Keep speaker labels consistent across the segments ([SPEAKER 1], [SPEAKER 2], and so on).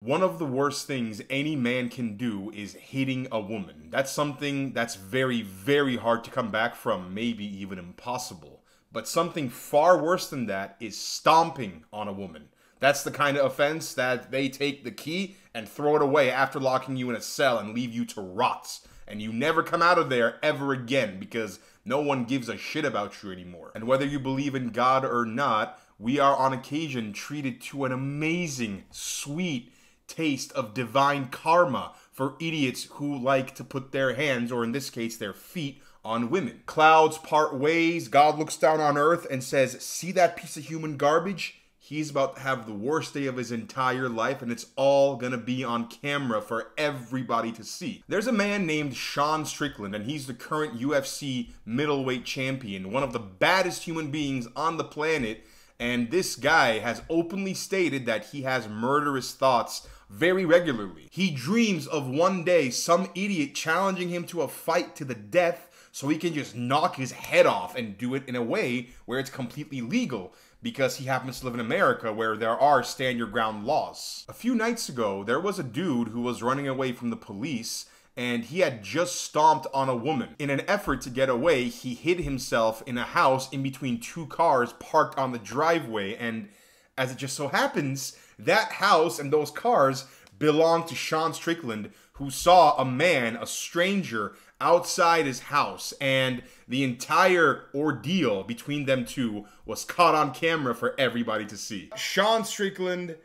[SPEAKER 1] One of the worst things any man can do is hitting a woman. That's something that's very, very hard to come back from, maybe even impossible. But something far worse than that is stomping on a woman. That's the kind of offense that they take the key and throw it away after locking you in a cell and leave you to rot. And you never come out of there ever again because no one gives a shit about you anymore. And whether you believe in God or not, we are on occasion treated to an amazing, sweet taste of divine karma for idiots who like to put their hands, or in this case their feet, on women. Clouds part ways, God looks down on earth and says, see that piece of human garbage? He's about to have the worst day of his entire life, and it's all gonna be on camera for everybody to see. There's a man named Sean Strickland, and he's the current UFC middleweight champion, one of the baddest human beings on the planet, and this guy has openly stated that he has murderous thoughts very regularly. He dreams of one day some idiot challenging him to a fight to the death so he can just knock his head off and do it in a way where it's completely legal because he happens to live in America where there are stand your ground laws. A few nights ago, there was a dude who was running away from the police and he had just stomped on a woman. In an effort to get away, he hid himself in a house in between two cars parked on the driveway, and as it just so happens, that house and those cars belong to Sean Strickland, who saw a man, a stranger, outside his house, and the entire ordeal between them two was caught on camera for everybody to see. Sean Strickland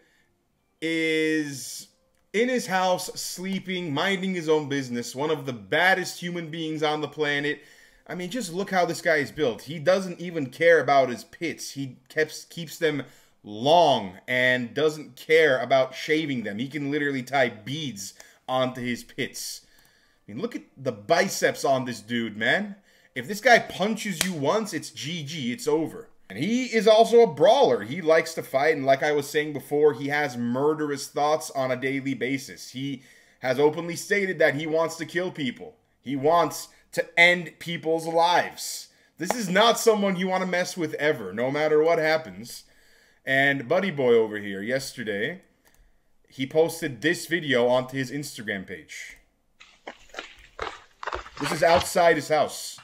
[SPEAKER 1] is in his house, sleeping, minding his own business, one of the baddest human beings on the planet. I mean, just look how this guy is built. He doesn't even care about his pits. He keeps them long and doesn't care about shaving them. He can literally tie beads onto his pits. I mean, look at the biceps on this dude, man. If this guy punches you once, it's GG, it's over. And he is also a brawler. He likes to fight, and like I was saying before, he has murderous thoughts on a daily basis. He has openly stated that he wants to kill people. He wants to end people's lives. This is not someone you want to mess with ever, no matter what happens. And Buddy Boy over here, yesterday, he posted this video onto his Instagram page. This is outside his house.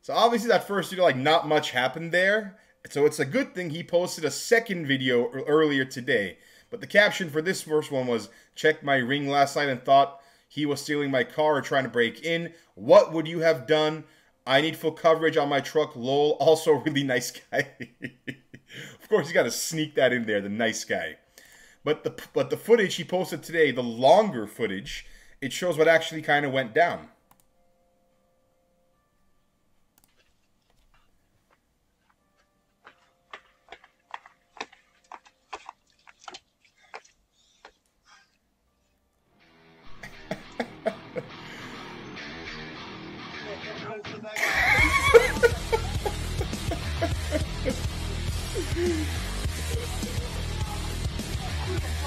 [SPEAKER 1] So obviously that first video, like, not much happened there. So it's a good thing he posted a second video earlier today. But the caption for this first one was, checked my ring last night and thought he was stealing my car or trying to break in. What would you have done? I need full coverage on my truck, lol. Also really nice guy. Of course, you got to sneak that in there, the nice guy. But the footage he posted today, the longer footage, it shows what actually kind of went down.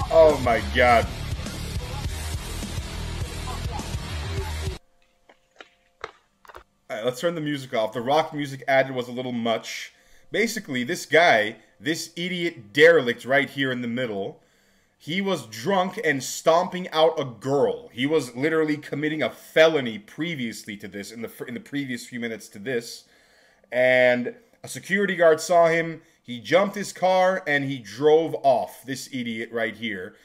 [SPEAKER 1] Oh my god. Alright, let's turn the music off. The rock music added was a little much. Basically, this guy, this idiot derelict right here in the middle, he was drunk and stomping out a girl. He was literally committing a felony previously to this, in the previous few minutes to this. And a security guard saw him. He jumped his car and he drove off, this idiot right here.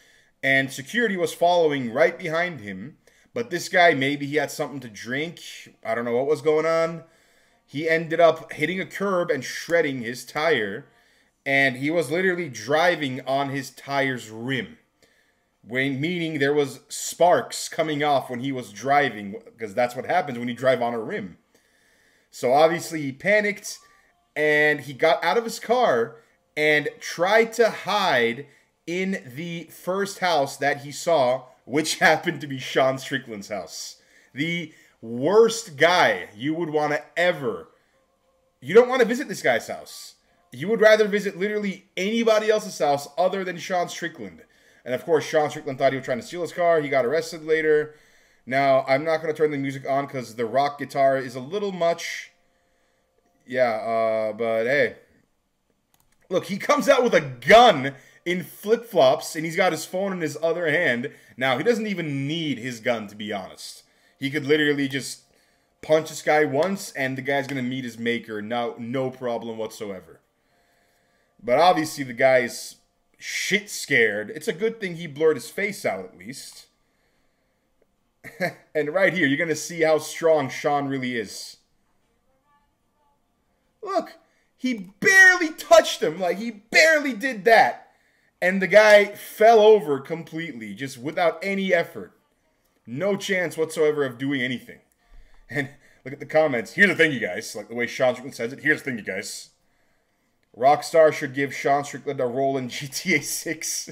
[SPEAKER 1] And security was following right behind him. But this guy, maybe he had something to drink. I don't know what was going on. He ended up hitting a curb and shredding his tire. And he was literally driving on his tire's rim. Meaning there was sparks coming off when he was driving. Because that's what happens when you drive on a rim. So obviously he panicked. And he got out of his car and tried to hide in the first house that he saw, which happened to be Sean Strickland's house. The worst guy you would want to ever... You don't want to visit this guy's house.
[SPEAKER 2] he would rather visit literally anybody else's house other than Sean Strickland. And of course, Sean Strickland thought he was trying to steal his car. He got arrested later. Now, I'm not going to turn the music on because the rock guitar is a little much. Yeah, but hey. Look, he comes out with a gun in flip-flops, and he's got his phone in his other hand. Now, he doesn't even need his gun, to be honest. He could literally just punch this guy once, and the guy's going to meet his maker. No problem whatsoever. But obviously, the guy is shit scared. It's a good thing he blurred his face out, at least. And right here, you're going to see how strong Sean really is. Look, he barely touched him. Like, he barely did that. And the guy fell over completely, just without any effort. No chance whatsoever of doing anything. And look at the comments. Here's the thing, you guys. Like the way Sean Strickland says it. Here's the thing, you guys. Rockstar should give Sean Strickland a role in GTA 6.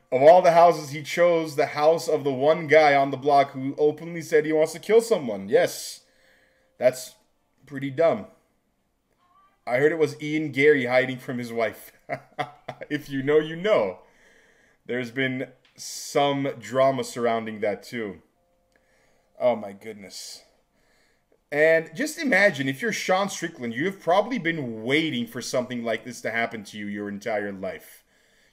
[SPEAKER 2] Of all the houses he chose, the house of the one guy on the block who openly said he wants to kill someone. Yes, that's pretty dumb. I heard it was Ian Gary hiding from his wife. If you know, you know. There's been some drama surrounding that too. Oh my goodness. And just imagine, if you're Sean Strickland, you have probably been waiting for something like this to happen to you your entire life.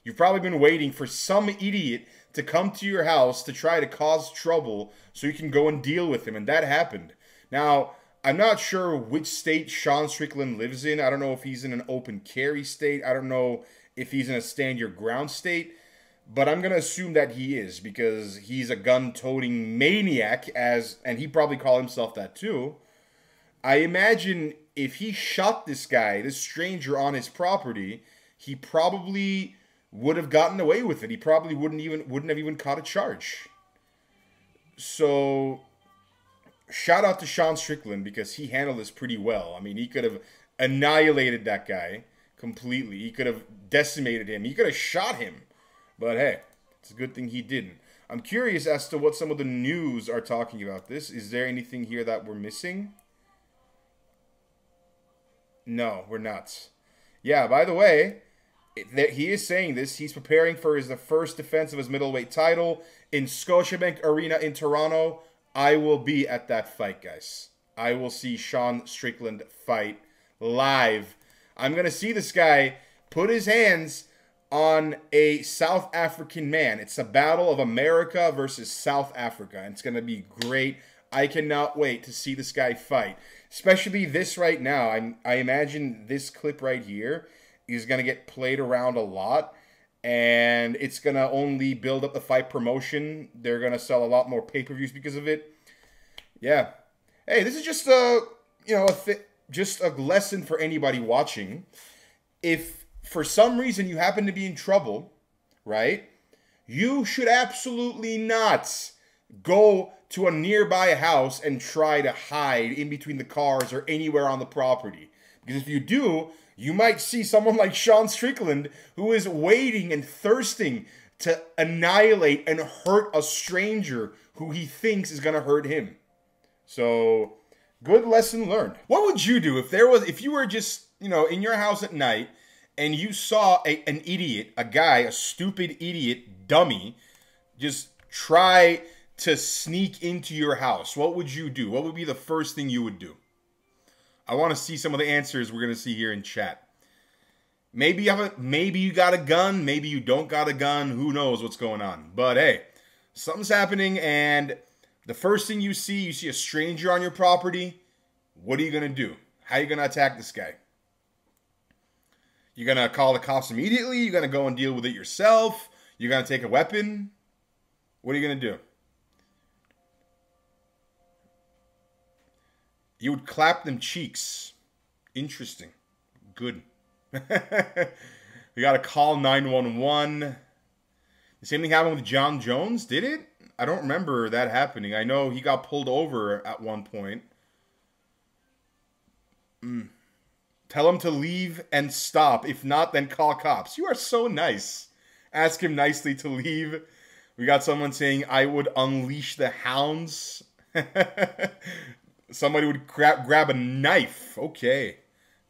[SPEAKER 2] You've probably been waiting for some idiot to come to your house to try to cause trouble so you can go and deal with him, and that happened. Now, I'm not sure which state Sean Strickland lives in. I don't know if he's in an open carry state. I don't know if he's in a stand your ground state. But I'm going to assume that he is, because he's a gun-toting maniac, and he probably called himself that too. I imagine if he shot this guy, this stranger, on his property, he probably would have gotten away with it. He probably wouldn't have even caught a charge. So, shout out to Sean Strickland, because he handled this pretty well. I mean, he could have annihilated that guy completely. He could have decimated him. He could have shot him. But hey, it's a good thing he didn't. I'm curious as to what some of the news are talking about this. Is there anything here that we're missing? No, we're not. Yeah, by the way, he is saying this. He's preparing for the first defense of his middleweight title in Scotiabank Arena in Toronto. I will be at that fight, guys. I will see Sean Strickland fight live. I'm going to see this guy put his hands on a South African man. It's a battle of America versus South Africa, and it's going to be great. I cannot wait to see this guy fight. Especially this right now. I imagine this clip right here is going to get played around a lot, and it's going to only build up the fight promotion. They're going to sell a lot more pay-per-views because of it. Yeah. Hey, this is just just a lesson for anybody watching. If for some reason you happen to be in trouble, right, you should absolutely not go to a nearby house and try to hide in between the cars or anywhere on the property. Because if you do, you might see someone like Sean Strickland, who is waiting and thirsting to annihilate and hurt a stranger who he thinks is going to hurt him. So, good lesson learned. What would you do if you were just, in your house at night and you saw an idiot, a stupid idiot dummy, just try to sneak into your house? What would you do? What would be the first thing you would do? I want to see some of the answers we're going to see here in chat. Maybe you got a gun, maybe you don't got a gun, who knows what's going on. But hey, something's happening, and the first thing you see a stranger on your property. What are you going to do? How are you going to attack this guy? You're going to call the cops immediately? You're going to go and deal with it yourself? You're going to take a weapon? What are you going to do? You would clap them cheeks. Interesting. Good. We got to call 911. The same thing happened with John Jones, did it? I don't remember that happening. I know he got pulled over at one point. Tell him to leave and stop. If not, then call cops. You are so nice. Ask him nicely to leave. We got someone saying, I would unleash the hounds. Somebody would grab a knife. Okay.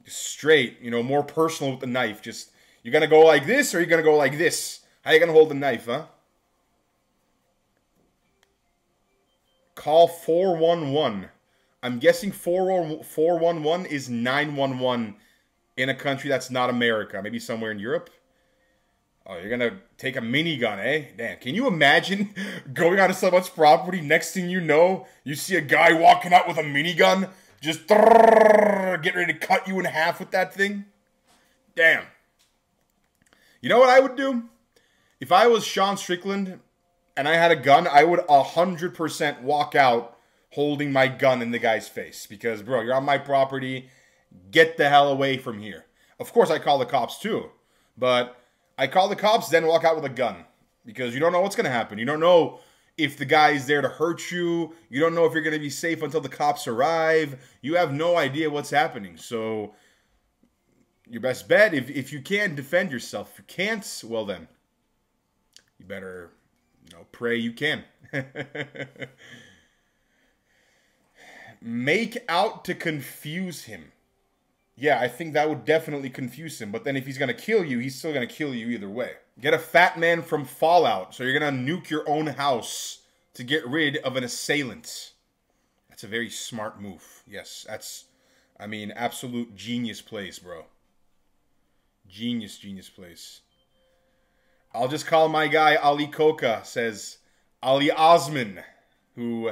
[SPEAKER 2] straight, you know, more personal with the knife. Just, you're going to go like this or you're going to go like this? How you going to hold the knife, huh? Call 411. I'm guessing 411 is 911 in a country that's not America. Maybe somewhere in Europe. Oh, you're going to take a minigun, eh? Damn, can you imagine going onto someone's property, next thing you know, you see a guy walking out with a minigun, just get ready to cut you in half with that thing? Damn. You know what I would do? If I was Sean Strickland and I had a gun, I would 100% walk out holding my gun in the guy's face. Because, bro, you're on my property. Get the hell away from here. Of course, I call the cops too. But I call the cops, then walk out with a gun. Because you don't know what's going to happen. You don't know if the guy is there to hurt you. You don't know if you're going to be safe until the cops arrive. You have no idea what's happening. So, your best bet, if you can, defend yourself. If you can't, well then, you better, you know, pray you can. Make out to confuse him. Yeah, I think that would definitely confuse him. But then if he's going to kill you, he's still going to kill you either way. Get a fat man from Fallout. So you're going to nuke your own house to get rid of an assailant. That's a very smart move. Yes, that's, I mean, absolute genius plays, bro. Genius plays. I'll just call my guy Ali Coca, says Ali Osman, who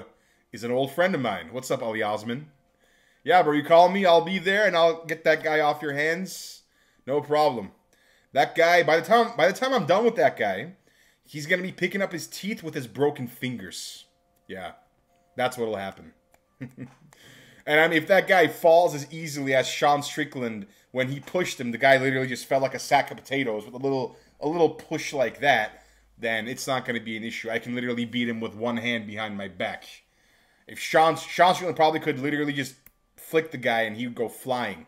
[SPEAKER 2] is an old friend of mine. What's up, Ali Osman? Yeah, bro, you call me, I'll be there, and I'll get that guy off your hands. No problem. That guy, by the time I'm done with that guy, he's going to be picking up his teeth with his broken fingers. Yeah, that's what'll happen. And I mean, if that guy falls as easily as Sean Strickland, when he pushed him, the guy literally just fell like a sack of potatoes with a little push like that, then it's not going to be an issue. I can literally beat him with one hand behind my back. If Sean Strickland probably could literally just flick the guy and he would go flying.